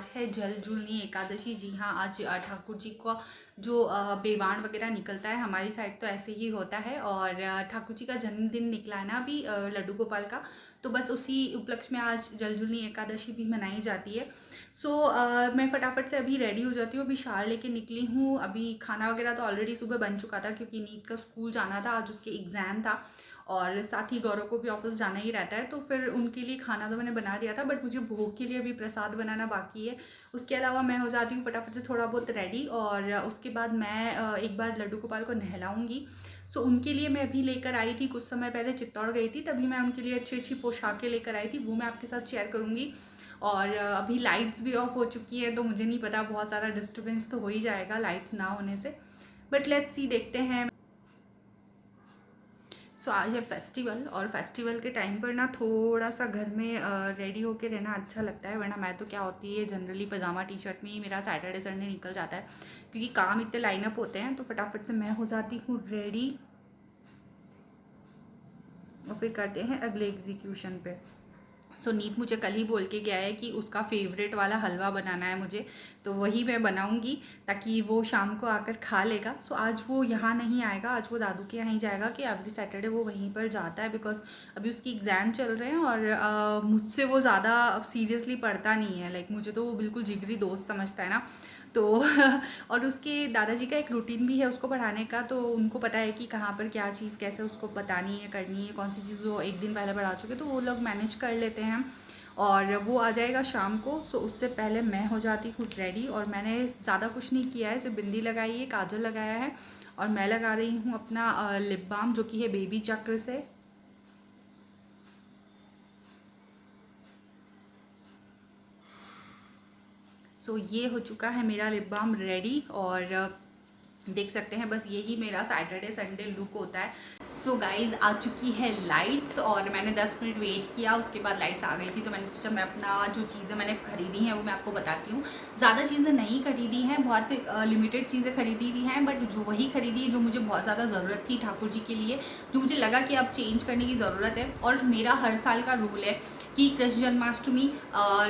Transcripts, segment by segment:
आज है जल जूलनी एकादशी। जी हाँ, आज ठाकुर जी का जो बेवाण वगैरह निकलता है, हमारी साइड तो ऐसे ही होता है। और ठाकुर जी का जन्मदिन निकला है ना अभी, लड्डू गोपाल का, तो बस उसी उपलक्ष्य में आज जल जूलनी एकादशी भी मनाई जाती है। सो मैं फटाफट से अभी रेडी हो जाती हूँ, अभी शार लेके निकली हूँ। अभी खाना वगैरह तो ऑलरेडी सुबह बन चुका था, क्योंकि नीत का स्कूल जाना था, आज उसके एग्ज़ाम था और साथ ही गौरव को भी ऑफिस जाना ही रहता है, तो फिर उनके लिए खाना तो मैंने बना दिया था, बट मुझे भोग के लिए अभी प्रसाद बनाना बाकी है। उसके अलावा मैं हो जाती हूँ फटाफट से थोड़ा बहुत रेडी, और उसके बाद मैं एक बार लड्डू गोपाल को नहलाऊंगी। सो उनके लिए मैं अभी लेकर आई थी, कुछ समय पहले चित्तौड़ गई थी, तभी मैं उनके लिए अच्छी अच्छी पोशाकें लेकर आई थी, वो मैं आपके साथ शेयर करूँगी। और अभी लाइट्स भी ऑफ हो चुकी है, तो मुझे नहीं पता, बहुत सारा डिस्टर्बेंस तो हो ही जाएगा लाइट्स ना होने से, बट लेट्स सी, देखते हैं। सो आज है फेस्टिवल, और फेस्टिवल के टाइम पर ना थोड़ा सा घर में रेडी होके रहना अच्छा लगता है, वरना मैं तो क्या होती है जनरली पजामा टी शर्ट में ही मेरा सैटरडे संडे निकल जाता है, क्योंकि काम इतने लाइनअप होते हैं। तो फटाफट से मैं हो जाती हूँ रेडी, और फिर करते हैं अगले एग्जीक्यूशन पे। सो नीत मुझे कल ही बोल के गया है कि उसका फेवरेट वाला हलवा बनाना है मुझे, तो वही मैं बनाऊंगी ताकि वो शाम को आकर खा लेगा। सो आज वो यहाँ नहीं आएगा, आज वो दादू के यहाँ ही जाएगा, कि एवरी सैटरडे वो वहीं पर जाता है, बिकॉज अभी उसकी एग्ज़ाम चल रहे हैं। और मुझसे वो ज़्यादा सीरियसली पढ़ता नहीं है, लाइक मुझे तो वो बिल्कुल जिगरी दोस्त समझता है ना, तो और उसके दादाजी का एक रूटीन भी है उसको पढ़ाने का, तो उनको पता है कि कहाँ पर क्या चीज़ कैसे उसको बतानी है, करनी है, कौन सी चीज़ वो एक दिन पहले पढ़ा चुके, तो वो लोग मैनेज कर लेते हैं। और वो आ जाएगा शाम को, सो उससे पहले मैं हो जाती हूँ रेडी। और मैंने ज़्यादा कुछ नहीं किया है, सिर्फ बिंदी लगाई है, काजल लगाया है, और मैं लगा रही हूँ अपना लिप बाम, जो कि है बेबी चक्र से। सो ये हो चुका है मेरा लिप बाम रेडी, और देख सकते हैं बस यही मेरा सैटरडे संडे लुक होता है। सो गाइज आ चुकी है लाइट्स, और मैंने 10 मिनट वेट किया, उसके बाद लाइट्स आ गई थी, तो मैंने सोचा मैं अपना जो चीज़ें मैंने खरीदी हैं वो मैं आपको बताती हूँ। ज़्यादा चीज़ें नहीं खरीदी हैं, बहुत लिमिटेड चीज़ें खरीदी हुई हैं, बट जो वही खरीदी है जो मुझे बहुत ज़्यादा ज़रूरत थी ठाकुर जी के लिए, जो मुझे लगा कि अब चेंज करने की ज़रूरत है। और मेरा हर साल का रूल है कि कृष्ण जन्माष्टमी,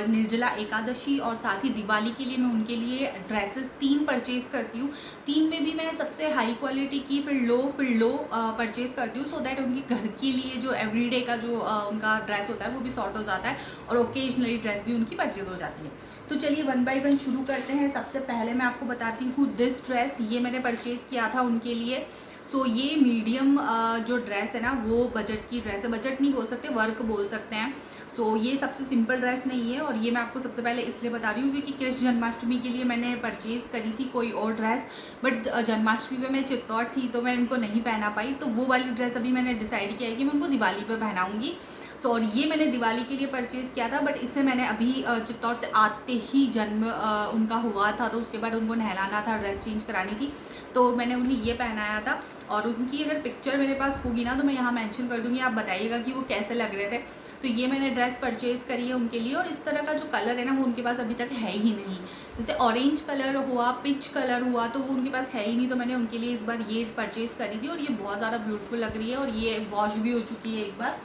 निर्जला एकादशी और साथ ही दिवाली के लिए मैं उनके लिए ड्रेसेस 3 परचेज़ करती हूँ। 3 में भी मैं सबसे हाई क्वालिटी की फिर लो परचेज़ करती हूँ, सो दैट उनके घर के लिए जो एवरीडे का जो उनका ड्रेस होता है वो भी सॉर्ट हो जाता है, और ओकेजनली ड्रेस भी उनकी परचेज़ हो जाती है। तो चलिए 1 बाय 1 शुरू करते हैं। सबसे पहले मैं आपको बताती हूँ दिस ड्रेस, ये मैंने परचेज़ किया था उनके लिए। सो ये मीडियम जो ड्रेस है ना, वो बजट की ड्रेस है, बजट नहीं बोल सकते, वर्क बोल सकते हैं। सो ये सबसे सिंपल ड्रेस नहीं है, और ये मैं आपको सबसे पहले इसलिए बता रही हूँ क्योंकि कृष्ण जन्माष्टमी के लिए मैंने परचेज़ करी थी कोई और ड्रेस, बट जन्माष्टमी पे मैं चित्तौड़ थी तो मैं इनको नहीं पहना पाई, तो वो वाली ड्रेस अभी मैंने डिसाइड किया है कि मैं उनको दिवाली पे पहनाऊँगी। सो और ये मैंने दिवाली के लिए परचेज़ किया था, बट इससे मैंने अभी चित्तौड़ से आते ही जन्म उनका हुआ था, तो उसके बाद उनको नहलाना था, ड्रेस चेंज करानी थी, तो मैंने उन्हें ये पहनाया था। और उनकी अगर पिक्चर मेरे पास होगी ना तो मैं यहाँ मेंशन कर दूँगी, आप बताइएगा कि वो कैसे लग रहे थे। तो ये मैंने ड्रेस परचेज़ करी है उनके लिए, और इस तरह का जो कलर है ना वो उनके पास अभी तक है ही नहीं। जैसे ऑरेंज कलर हुआ, पिच कलर हुआ, तो वो उनके पास है ही नहीं, तो मैंने उनके लिए इस बार ये परचेज़ करी थी, और ये बहुत ज़्यादा ब्यूटीफुल लग रही है, और ये वॉश भी हो चुकी है एक बार।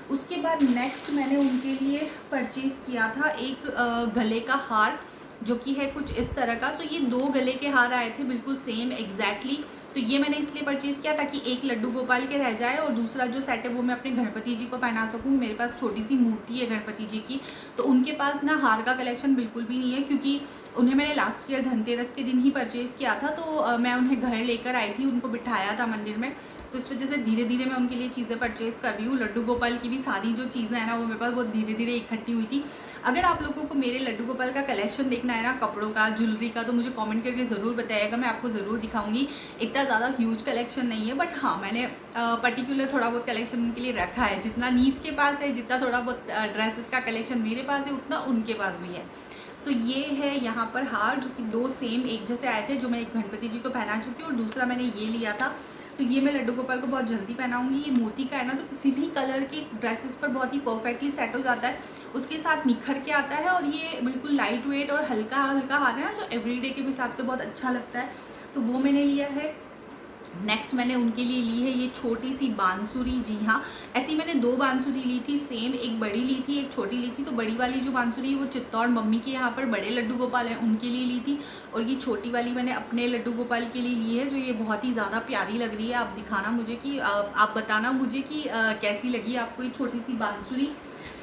उसके बाद नेक्स्ट मैंने उनके लिए परचेज़ किया था एक गले का हार, जो कि है कुछ इस तरह का। सो ये 2 गले के हार आए थे बिल्कुल सेम एग्जैक्टली, तो ये मैंने इसलिए परचेज़ किया ताकि एक लड्डू गोपाल के रह जाए, और दूसरा जो सेट है वो मैं अपने गणपति जी को पहना सकूँ। मेरे पास छोटी सी मूर्ति है गणपति जी की, तो उनके पास ना हार का कलेक्शन बिल्कुल भी नहीं है, क्योंकि उन्हें मैंने लास्ट ईयर धनतेरस के दिन ही परचेज़ किया था, तो मैं उन्हें घर लेकर आई थी, उनको बिठाया था मंदिर में, तो इस वजह से धीरे धीरे मैं उनके लिए चीज़ें परचेज़ कर रही हूँ। लड्डू गोपाल की भी सारी जो चीज़ें हैं ना वो मेरे पास बहुत धीरे धीरे इकट्ठी हुई थी। अगर आप लोगों को मेरे लड्डू गोपाल का कलेक्शन देखना है ना, कपड़ों का, ज्वेलरी का, तो मुझे कमेंट करके ज़रूर बताइएगा, मैं आपको ज़रूर दिखाऊंगी। इतना ज़्यादा ह्यूज कलेक्शन नहीं है, बट हाँ मैंने पर्टिकुलर थोड़ा बहुत कलेक्शन उनके लिए रखा है। जितना नीत के पास है, जितना थोड़ा बहुत ड्रेसेस का कलेक्शन मेरे पास है, उतना उनके पास भी है। सो ये है यहाँ पर हार, जो कि 2 सेम एक जैसे आए थे, जो मैं एक गणपति जी को पहना चुकी हूँ, और दूसरा मैंने ये लिया था, तो ये मैं लड्डू गोपाल को बहुत जल्दी पहनाऊंगी। ये मोती का है ना, तो किसी भी कलर के ड्रेसेस पर बहुत ही परफेक्टली सेट हो जाता है, उसके साथ निखर के आता है, और ये बिल्कुल लाइट वेट और हल्का हल्का हार है ना, जो एवरीडे के हिसाब से बहुत अच्छा लगता है, तो वो मैंने लिया है। नेक्स्ट मैंने उनके लिए ली है ये छोटी सी बांसुरी। जी हाँ, ऐसी मैंने 2 बांसुरी ली थी सेम, एक बड़ी ली थी एक छोटी ली थी। तो बड़ी वाली जो बांसुरी है वो चित्तौड़ मम्मी के यहाँ पर बड़े लड्डू गोपाल हैं उनके लिए ली थी, और ये छोटी वाली मैंने अपने लड्डू गोपाल के लिए ली है, जो ये बहुत ही ज़्यादा प्यारी लग रही है। आप दिखाना मुझे कि आप बताना मुझे कि कैसी लगी आपको ये छोटी सी बांसुरी।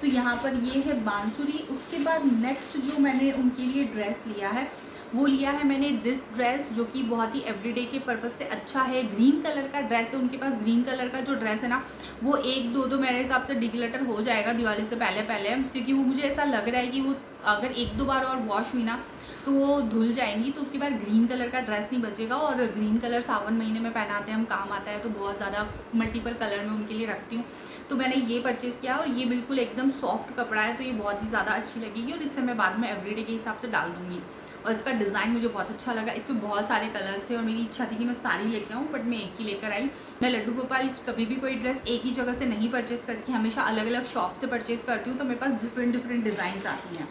तो यहाँ पर ये है बांसुरी। उसके बाद नेक्स्ट जो मैंने उनके लिए ड्रेस लिया है वो लिया है मैंने दिस ड्रेस, जो कि बहुत ही एवरीडे के पर्पज़ से अच्छा है। ग्रीन कलर का ड्रेस है, उनके पास ग्रीन कलर का जो ड्रेस है ना वो 1-2 मेरे हिसाब से डिक्लटर हो जाएगा दिवाली से पहले पहले, क्योंकि वो मुझे ऐसा लग रहा है कि वो अगर 1-2 बार और वॉश हुई ना तो वो धुल जाएंगी, तो उसके बाद ग्रीन कलर का ड्रेस नहीं बचेगा। और ग्रीन कलर सावन महीने में पहनाते हैं हम, काम आता है, तो बहुत ज़्यादा मल्टीपल कलर में उनके लिए रखती हूँ। तो मैंने ये परचेज़ किया, और ये बिल्कुल एकदम सॉफ्ट कपड़ा है, तो ये बहुत ही ज़्यादा अच्छी लगेगी, और इससे मैं बाद में एवरीडे के हिसाब से डाल दूँगी। और इसका डिज़ाइन मुझे बहुत अच्छा लगा। इसमें बहुत सारे कलर्स थे और मेरी इच्छा थी कि मैं सारी लेकर आऊँ, बट मैं एक ही लेकर आई। मैं लड्डू गोपाल की कभी भी कोई ड्रेस एक ही जगह से नहीं परचेज़ करती, हमेशा अलग अलग शॉप से परचेज़ करती हूँ, तो मेरे पास डिफरेंट डिज़ाइंस आती हैं।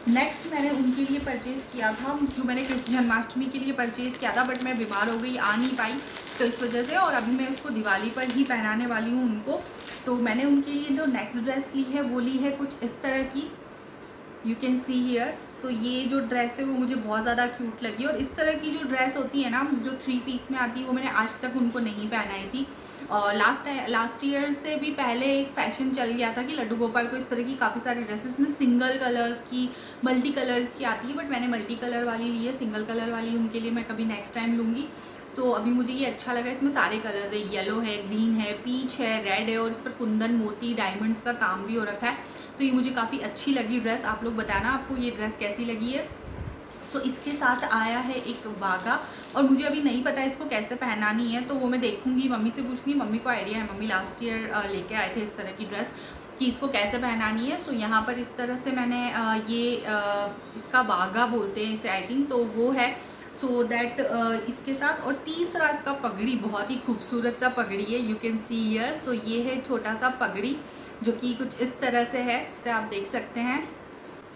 नेक्स्ट मैंने उनके लिए परचेज़ किया था, जो मैंने कृष्ण जन्माष्टमी के लिए परचेज़ किया था, बट मैं बीमार हो गई, आ नहीं पाई, तो इस वजह से, और अभी मैं उसको दिवाली पर ही पहनाने वाली हूँ उनको। तो मैंने उनके लिए जो नेक्स्ट ड्रेस ली है वो ली है कुछ इस तरह की, यू कैन सी हियर। सो ये जो ड्रेस है वो मुझे बहुत ज़्यादा क्यूट लगी, और इस तरह की जो ड्रेस होती है ना जो 3 पीस में आती है वो मैंने आज तक उनको नहीं पहनाई थी। और लास्ट ईयर से भी पहले एक फ़ैशन चल गया था कि लड्डू गोपाल को इस तरह की काफ़ी सारी ड्रेसेस में सिंगल कलर्स की, मल्टी कलर्स की आती है, बट मैंने मल्टी कलर वाली ली है। सिंगल कलर वाली उनके लिए मैं कभी नेक्स्ट टाइम लूँगी। सो अभी मुझे ये अच्छा लगा, इसमें सारे कलर्स है, येलो है, ग्रीन है, पीच है, रेड है, और इस पर कुंदन मोती डायमंड्स का काम भी हो रखा है। तो ये मुझे काफ़ी अच्छी लगी ड्रेस। आप लोग बताना आपको ये ड्रेस कैसी लगी है। सो इसके साथ आया है एक बागा, और मुझे अभी नहीं पता इसको कैसे पहनानी है, तो वो मैं देखूंगी, मम्मी से पूछूंगी। मम्मी को आइडिया है, मम्मी लास्ट ईयर लेके आए थे इस तरह की ड्रेस कि इसको कैसे पहनानी है। सो यहाँ पर इस तरह से मैंने इसका बागा बोलते हैं इसे आई थिंक, तो वो है। सो दैट इसके साथ, और तीसरा इसका पगड़ी, बहुत ही खूबसूरत सा पगड़ी है, यू कैन सी हियर। सो ये है छोटा सा पगड़ी जो कि कुछ इस तरह से है, जैसे आप देख सकते हैं।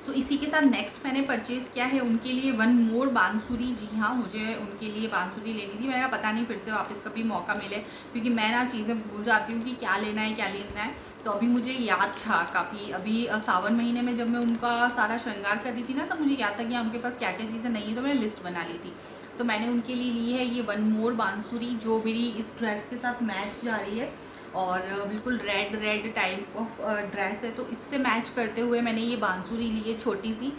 सो इसी के साथ नेक्स्ट मैंने परचेज़ किया है उनके लिए वन मोर बांसुरी। जी हाँ, मुझे उनके लिए बांसुरी लेनी थी। मैंने कहा पता नहीं फिर से वापस कभी मौका मिले, क्योंकि मैं ना चीज़ें भूल जाती हूँ कि क्या लेना है क्या लेना है। तो अभी मुझे याद था काफ़ी, अभी सावन महीने में जब मैं उनका सारा श्रृंगार कर रही थी ना, तब मुझे याद था कि उनके पास क्या क्या चीज़ें नहीं है, तो मैंने लिस्ट बना ली थी। तो मैंने उनके लिए ली है ये वन मोर बांसुरी, जो मेरी इस ड्रेस के साथ मैच जा रही है, और बिल्कुल रेड टाइप ऑफ ड्रेस है, तो इससे मैच करते हुए मैंने ये बांसुरी ली है छोटी सी,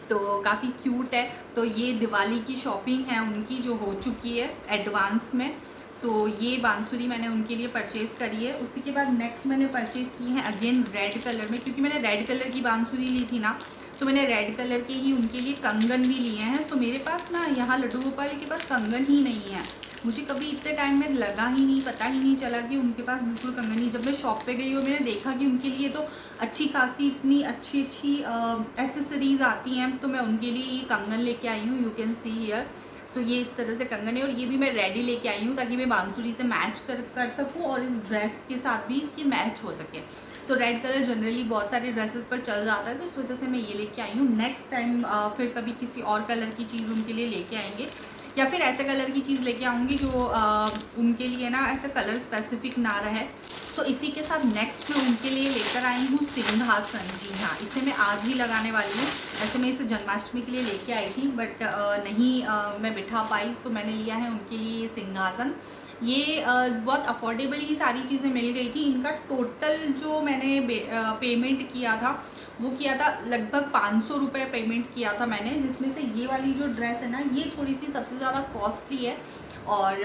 तो काफ़ी क्यूट है। तो ये दिवाली की शॉपिंग है उनकी जो हो चुकी है एडवांस में। सो ये बांसुरी मैंने उनके लिए परचेज़ करी है। उसी के बाद नेक्स्ट मैंने परचेज़ की है अगेन रेड कलर में, क्योंकि मैंने रेड कलर की बांसुरी ली थी ना, तो मैंने रेड कलर के ही उनके लिए कंगन भी लिए हैं। सो मेरे पास ना यहाँ लड्डू गोपाल के पास कंगन ही नहीं है, मुझे कभी इतने टाइम में लगा ही नहीं, पता ही नहीं चला कि उनके पास बिल्कुल कंगन नहीं। जब मैं शॉप पे गई और मैंने देखा कि उनके लिए तो अच्छी खासी इतनी अच्छी एसेसरीज़ आती हैं, तो मैं उनके लिए ये कंगन लेके आई हूँ, यू कैन सी हियर। सो ये इस तरह से कंगन है, और ये भी मैं रेडी लेके आई हूँ ताकि मैं बांसुरी से मैच कर सकूँ, और इस ड्रेस के साथ भी इसकी मैच हो सके। तो रेड कलर जनरली बहुत सारे ड्रेसेस पर चल जाता है, तो इस वजह से मैं ये लेके आई हूँ। नेक्स्ट टाइम फिर कभी किसी और कलर की चीज़ उनके लिए लेके आएंगे, या फिर ऐसे कलर की चीज़ लेके आऊँगी जो उनके लिए ना ऐसा कलर स्पेसिफिक ना रहे। सो इसी के साथ नेक्स्ट मैं उनके लिए लेकर आई हूँ सिंहासन। जी हाँ, इसे मैं आज ही लगाने वाली हूँ। वैसे मैं इसे जन्माष्टमी के लिए लेके आई थी, बट नहीं मैं बिठा पाई, सो मैंने लिया है उनके लिए ये सिंहासन। ये बहुत अफोर्डेबल ही सारी चीज़ें मिल गई थी। इनका टोटल जो मैंने पेमेंट किया था वो किया था लगभग 500 रुपये पेमेंट किया था मैंने, जिसमें से ये वाली जो ड्रेस है ना ये थोड़ी सी सबसे ज़्यादा कॉस्टली है, और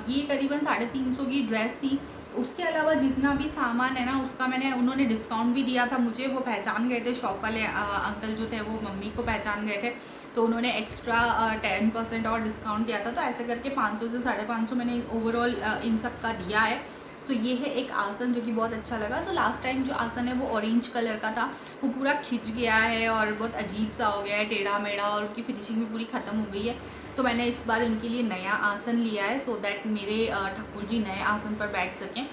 ये करीबन 350 की ड्रेस थी। उसके अलावा जितना भी सामान है ना उसका उन्होंने डिस्काउंट भी दिया था मुझे। वो पहचान गए थे, शॉप वाले अंकल जो थे वो मम्मी को पहचान गए थे, तो उन्होंने एक्स्ट्रा 10% और डिस्काउंट दिया था। तो ऐसे करके 500 से 550 मैंने ओवरऑल इन सब का दिया है। तो ये है एक आसन जो कि बहुत अच्छा लगा। तो लास्ट टाइम जो आसन है वो ऑरेंज कलर का था, वो पूरा खिंच गया है और बहुत अजीब सा हो गया है, टेढ़ा मेढ़ा, और उसकी फिनिशिंग भी पूरी ख़त्म हो गई है। तो मैंने इस बार इनके लिए नया आसन लिया है, सो दैट मेरे ठाकुर जी नए आसन पर बैठ सकें।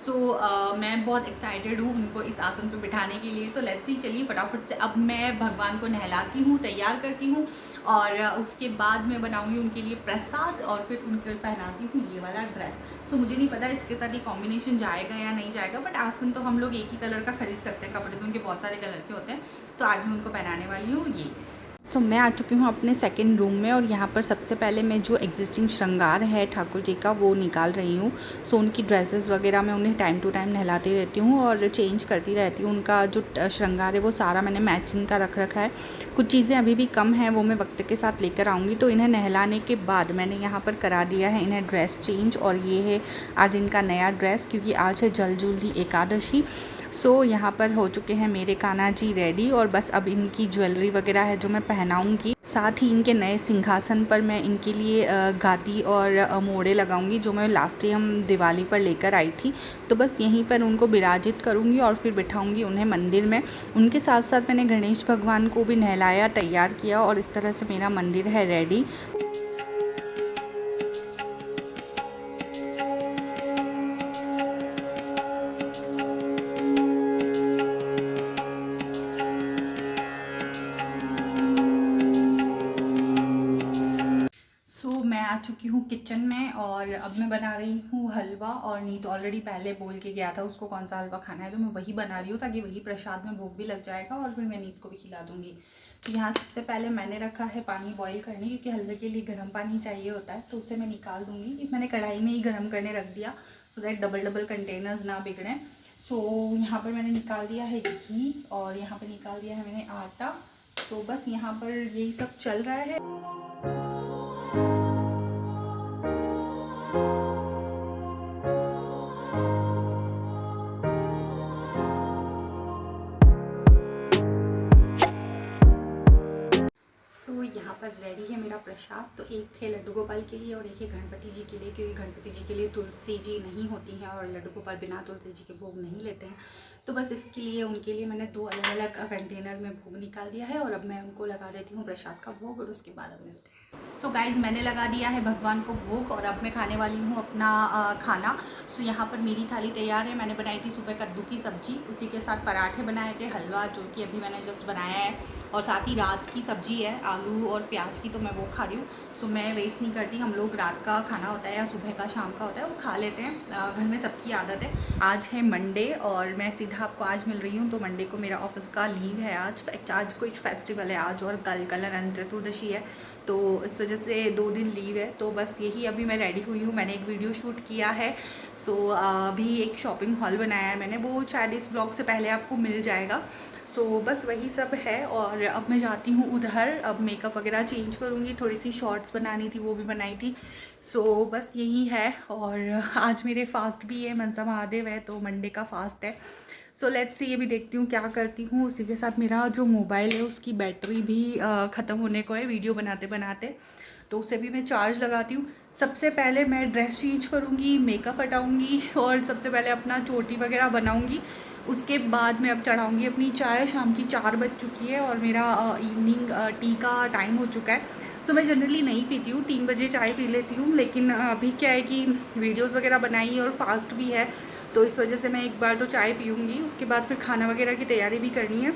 मैं बहुत एक्साइटेड हूँ उनको इस आसन पे बिठाने के लिए। तो लेट्स सी, चलिए फटाफट से अब मैं भगवान को नहलाती हूँ, तैयार करती हूँ और उसके बाद मैं बनाऊँगी उनके लिए प्रसाद और फिर उनके पहनाती हूँ ये वाला ड्रेस। मुझे नहीं पता इसके साथ ये कॉम्बिनेशन जाएगा या नहीं जाएगा, बट आसन तो हम लोग एक ही कलर का खरीद सकते हैं, कपड़े तो उनके बहुत सारे कलर के होते हैं। तो आज मैं उनको पहनाने वाली हूँ ये। मैं आ चुकी हूँ अपने सेकंड रूम में और यहाँ पर सबसे पहले मैं जो एग्जिस्टिंग श्रृंगार है ठाकुर जी का वो निकाल रही हूँ। उनकी ड्रेसेस वगैरह मैं उन्हें टाइम टू टाइम नहलाती रहती हूँ और चेंज करती रहती हूँ। उनका जो श्रृंगार है वो सारा मैंने मैचिंग का रख रखा है। कुछ चीज़ें अभी भी कम हैं, वो मैं वक्त के साथ लेकर आऊँगी। तो इन्हें नहलाने के बाद मैंने यहाँ पर करा दिया है इन्हें ड्रेस चेंज, और ये है आज इनका नया ड्रेस, क्योंकि आज है जल जूली एकादशी। यहाँ पर हो चुके हैं मेरे कान्हा जी रेडी, और बस अब इनकी ज्वेलरी वगैरह है जो मैं पहनाऊँगी। साथ ही इनके नए सिंहासन पर मैं इनके लिए गादी और मोड़े लगाऊंगी, जो मैं लास्ट टाइम दिवाली पर लेकर आई थी। तो बस यहीं पर उनको विराजित करूंगी और फिर बिठाऊंगी उन्हें मंदिर में। उनके साथ साथ मैंने गणेश भगवान को भी नहलाया, तैयार किया, और इस तरह से मेरा मंदिर है रेडी। मैं आ चुकी हूँ किचन में और अब मैं बना रही हूँ हलवा। और नीत ऑलरेडी पहले बोल के गया था उसको कौन सा हलवा खाना है, तो मैं वही बना रही हूँ ताकि वही प्रसाद में भोग भी लग जाएगा और फिर मैं नीत को भी खिला दूँगी। तो यहाँ सबसे पहले मैंने रखा है पानी बॉईल करने, क्योंकि हलवे के लिए गर्म पानी चाहिए होता है, तो उसे मैं निकाल दूँगी। मैंने कढ़ाई में ही गर्म करने रख दिया so that double double containers ना बिगड़ें। यहाँ पर मैंने निकाल दिया है घी और यहाँ पर निकाल दिया है मैंने आटा। बस यहाँ पर यही सब चल रहा है। यहाँ पर रेडी है मेरा प्रसाद। तो एक है लड्डू गोपाल के लिए और एक है गणपति जी के लिए, क्योंकि गणपति जी के लिए तुलसी जी नहीं होती हैं और लड्डू गोपाल बिना तुलसी जी के भोग नहीं लेते हैं। तो बस इसके लिए उनके लिए मैंने 2 अलग अलग कंटेनर में भोग निकाल दिया है और अब मैं उनको लगा देती हूँ प्रसाद का भोग और उसके बाद अब मिलते हैं। गाइज़, मैंने लगा दिया है भगवान को भोग और अब मैं खाने वाली हूँ अपना खाना। यहाँ पर मेरी थाली तैयार है। मैंने बनाई थी सुबह कद्दू की सब्ज़ी, उसी के साथ पराठे बनाए थे, हलवा जो कि अभी मैंने जस्ट बनाया है, और साथ ही रात की सब्ज़ी है आलू और प्याज की, तो मैं वो खा रही हूँ। मैं वेस्ट नहीं करती। हम लोग रात का खाना होता है या सुबह का शाम का होता है वो खा लेते हैं, घर में सबकी आदत है। आज है मंडे और मैं सीधा आपको आज मिल रही हूँ। तो मंडे को मेरा ऑफिस का लीव है। आज कोई फेस्टिवल है आज, और कल अनंत चतुर्दशी है, तो इस वजह से 2 दिन लीव है। तो बस यही अभी मैं रेडी हुई हूँ। मैंने एक वीडियो शूट किया है। अभी एक शॉपिंग हॉल बनाया है मैंने, वो शायद इस ब्लॉग से पहले आपको मिल जाएगा। बस वही सब है और अब मैं जाती हूँ उधर। अब मेकअप वगैरह चेंज करूँगी, थोड़ी सी शॉर्ट्स बनानी थी वो भी बनाई थी। बस यही है। और आज मेरे फास्ट भी है, मनसा महादेव है, तो मंडे का फास्ट है। लेट्स सी, ये भी देखती हूँ क्या करती हूँ। उसी के साथ मेरा जो मोबाइल है उसकी बैटरी भी ख़त्म होने को है वीडियो बनाते बनाते, तो उसे भी मैं चार्ज लगाती हूँ। सबसे पहले मैं ड्रेस चेंज करूँगी, मेकअप हटाऊँगी और सबसे पहले अपना चोटी वगैरह बनाऊँगी। उसके बाद मैं अब चढ़ाऊँगी अपनी चाय। शाम की 4 बज चुकी है और मेरा इवनिंग टी का टाइम हो चुका है। मैं जनरली नहीं पीती हूँ, 3 बजे चाय पी लेती हूँ, लेकिन अभी क्या है कि वीडियोस वगैरह बनाई और फास्ट भी है, तो इस वजह से मैं एक बार तो चाय पीऊँगी। उसके बाद फिर खाना वगैरह की तैयारी भी करनी है।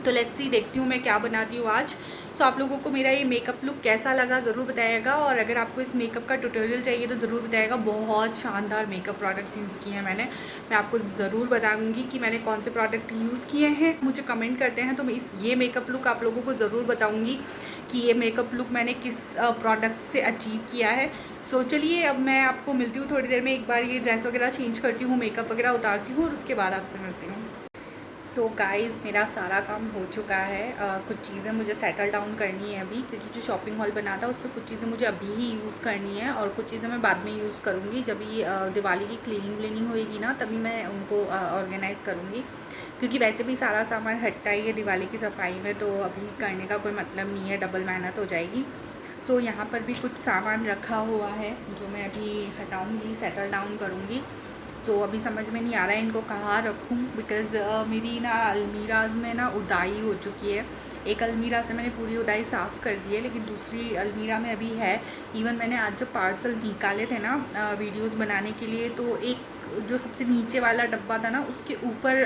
तो लेट्स सी, देखती हूँ मैं क्या बनाती हूँ आज। आप लोगों को मेरा ये मेकअप लुक कैसा लगा ज़रूर बताइएगा, और अगर आपको इस मेकअप का ट्यूटोरियल चाहिए तो ज़रूर बताइएगा। बहुत शानदार मेकअप प्रोडक्ट्स यूज़ किए हैं मैंने। मैं आपको ज़रूर बताऊँगी कि मैंने कौन से प्रोडक्ट यूज़ किए हैं। मुझे कमेंट करते हैं तो मैं ये मेकअप लुक आप लोगों को ज़रूर बताऊँगी कि ये मेकअप लुक मैंने किस प्रोडक्ट से अचीव किया है। चलिए अब मैं आपको मिलती हूँ थोड़ी देर में। एक बार ये ड्रेस वगैरह चेंज करती हूँ, मेकअप वगैरह उतारती हूँ और उसके बाद आपसे मिलती हूँ। गाइज़, मेरा सारा काम हो चुका है। कुछ चीज़ें मुझे सेटल डाउन करनी है अभी, क्योंकि जो शॉपिंग मॉल बना था उस पर कुछ चीज़ें मुझे अभी ही यूज़ करनी है और कुछ चीज़ें मैं बाद में यूज़ करूँगी। जब ये दिवाली की क्लीनिंग होएगी ना, तभी मैं उनको ऑर्गेनाइज़ करूँगी, क्योंकि वैसे भी सारा सामान हटता ही है दिवाली की सफाई में, तो अभी करने का कोई मतलब नहीं है, डबल मेहनत हो जाएगी। यहाँ पर भी कुछ सामान रखा हुआ है जो मैं अभी हटाऊँगी, सेटल डाउन करूँगी। अभी समझ में नहीं आ रहा है इनको कहाँ रखूँ, बिकॉज़ मेरी ना अलमीराज में ना उदाई हो चुकी है। एक अलमीरा से मैंने पूरी उदाई साफ़ कर दी है, लेकिन दूसरी अलमीरा में अभी है। इवन मैंने आज जब पार्सल निकाले थे ना वीडियोस बनाने के लिए, तो एक जो सबसे नीचे वाला डब्बा था ना उसके ऊपर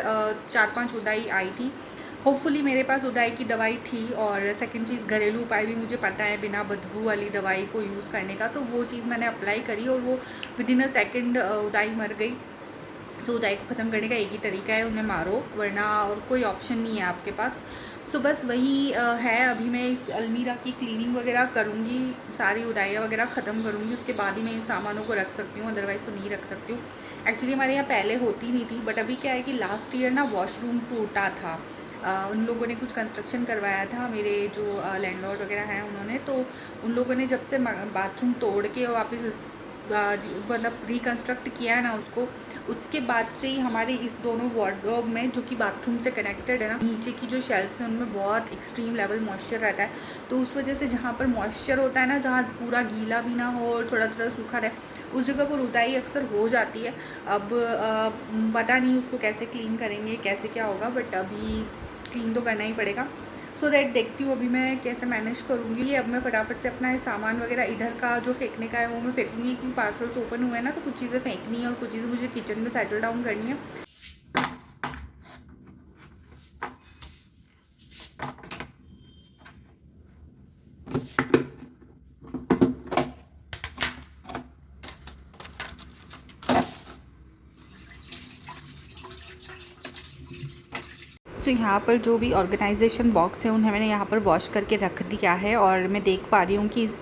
4-5 उदाई आई थी। होपफुली मेरे पास उदाई की दवाई थी। और सेकंड चीज़, घरेलू उपाय भी मुझे पता है बिना बदबू वाली दवाई को यूज़ करने का, तो वो चीज़ मैंने अप्लाई करी और वो विदिन अ सेकेंड उदाई मर गई। सो उदाई को ख़त्म करने का एक ही तरीका है, उन्हें मारो, वरना और कोई ऑप्शन नहीं है आपके पास। सो बस वही है। अभी मैं इस अलमीरा की क्लीनिंग वगैरह करूँगी, सारी उदाइयाँ वगैरह ख़त्म करूँगी, उसके बाद ही मैं इन सामानों को रख सकती हूँ, अदरवाइज़ तो नहीं रख सकती हूँ। एक्चुअली हमारे यहाँ पहले होती नहीं थी, बट अभी क्या है कि लास्ट ईयर ना वॉशरूम टूटा था। उन लोगों ने कुछ कंस्ट्रक्शन करवाया था, मेरे जो लैंडलॉर्ड वगैरह हैं उन्होंने, तो उन लोगों ने जब से बाथरूम तोड़ के और वापस मतलब रिकन्स्ट्रक्ट किया है ना उसको, उसके बाद से ही हमारे इस दोनों वार्डरोब में, जो कि बाथरूम से कनेक्टेड है ना, नीचे की जो शेल्फ्स हैं उनमें बहुत एक्सट्रीम लेवल मॉइस्चर रहता है। तो उस वजह से जहाँ पर मॉइस्चर होता है ना, जहाँ पूरा गीला भी ना हो और थोड़ा थोड़ा सूखा रहे, उस जगह पर उदाई अक्सर हो जाती है। अब पता नहीं उसको कैसे क्लीन करेंगे, कैसे क्या होगा, बट अभी क्लीन तो करना ही पड़ेगा। सो दैट देखती हूँ अभी मैं कैसे मैनेज करूँगी। अब मैं फटाफट से अपना सामान वगैरह इधर का जो फेंकने का है वो मैं फेंकूँगी, क्योंकि पार्सल्स ओपन हुए हैं ना, तो कुछ चीज़ें फेंकनी है और कुछ चीज़ें मुझे किचन में सेटल डाउन करनी है। सो यहाँ पर जो भी ऑर्गेनाइजेशन बॉक्स है उन्हें मैंने यहाँ पर वॉश करके रख दिया है। और मैं देख पा रही हूँ कि इस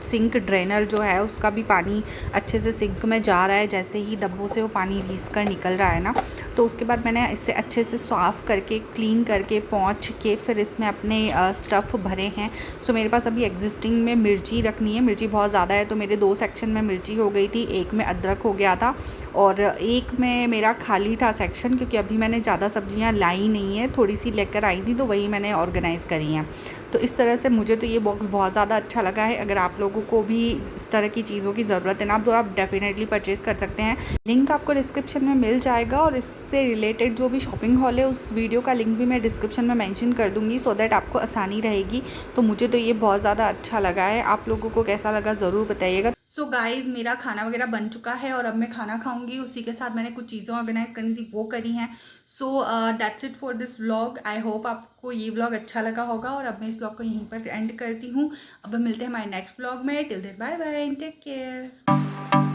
सिंक ड्रेनर जो है उसका भी पानी अच्छे से सिंक में जा रहा है। जैसे ही डब्बों से वो पानी रीस कर निकल रहा है ना, तो उसके बाद मैंने इसे अच्छे से साफ़ करके, क्लीन करके, पोंछ के फिर इसमें अपने स्टफ़ भरे हैं। सो मेरे पास अभी एग्जिस्टिंग में मिर्ची रखनी है। मिर्ची बहुत ज़्यादा है तो मेरे 2 सेक्शन में मिर्ची हो गई थी, एक में अदरक हो गया था और एक में मेरा खाली था सेक्शन, क्योंकि अभी मैंने ज़्यादा सब्जियां लाई नहीं है, थोड़ी सी लेकर आई थी तो वही मैंने ऑर्गेनाइज़ करी हैं। तो इस तरह से मुझे तो ये बॉक्स बहुत ज़्यादा अच्छा लगा है। अगर आप लोगों को भी इस तरह की चीज़ों की ज़रूरत है ना, तो आप डेफिनेटली परचेज़ कर सकते हैं। लिंक आपको डिस्क्रिप्शन में मिल जाएगा और इससे रिलेटेड जो भी शॉपिंग हॉल है उस वीडियो का लिंक भी मैं डिस्क्रिप्शन में मेंशन कर दूँगी, सो दैट आपको आसानी रहेगी। तो मुझे तो ये बहुत ज़्यादा अच्छा लगा है। आप लोगों को कैसा लगा ज़रूर बताइएगा। सो गाइज़, मेरा खाना वगैरह बन चुका है और अब मैं खाना खाऊंगी। उसी के साथ मैंने कुछ चीज़ें ऑर्गेनाइज करनी थी वो करी हैं। So that's it for this vlog. I hope आपको ये व्लॉग अच्छा लगा होगा और अब मैं इस व्लॉग को यहीं पर एंड करती हूँ। अब मिलते हैं हमारे नेक्स्ट व्लॉग में। Till then bye bye, take care.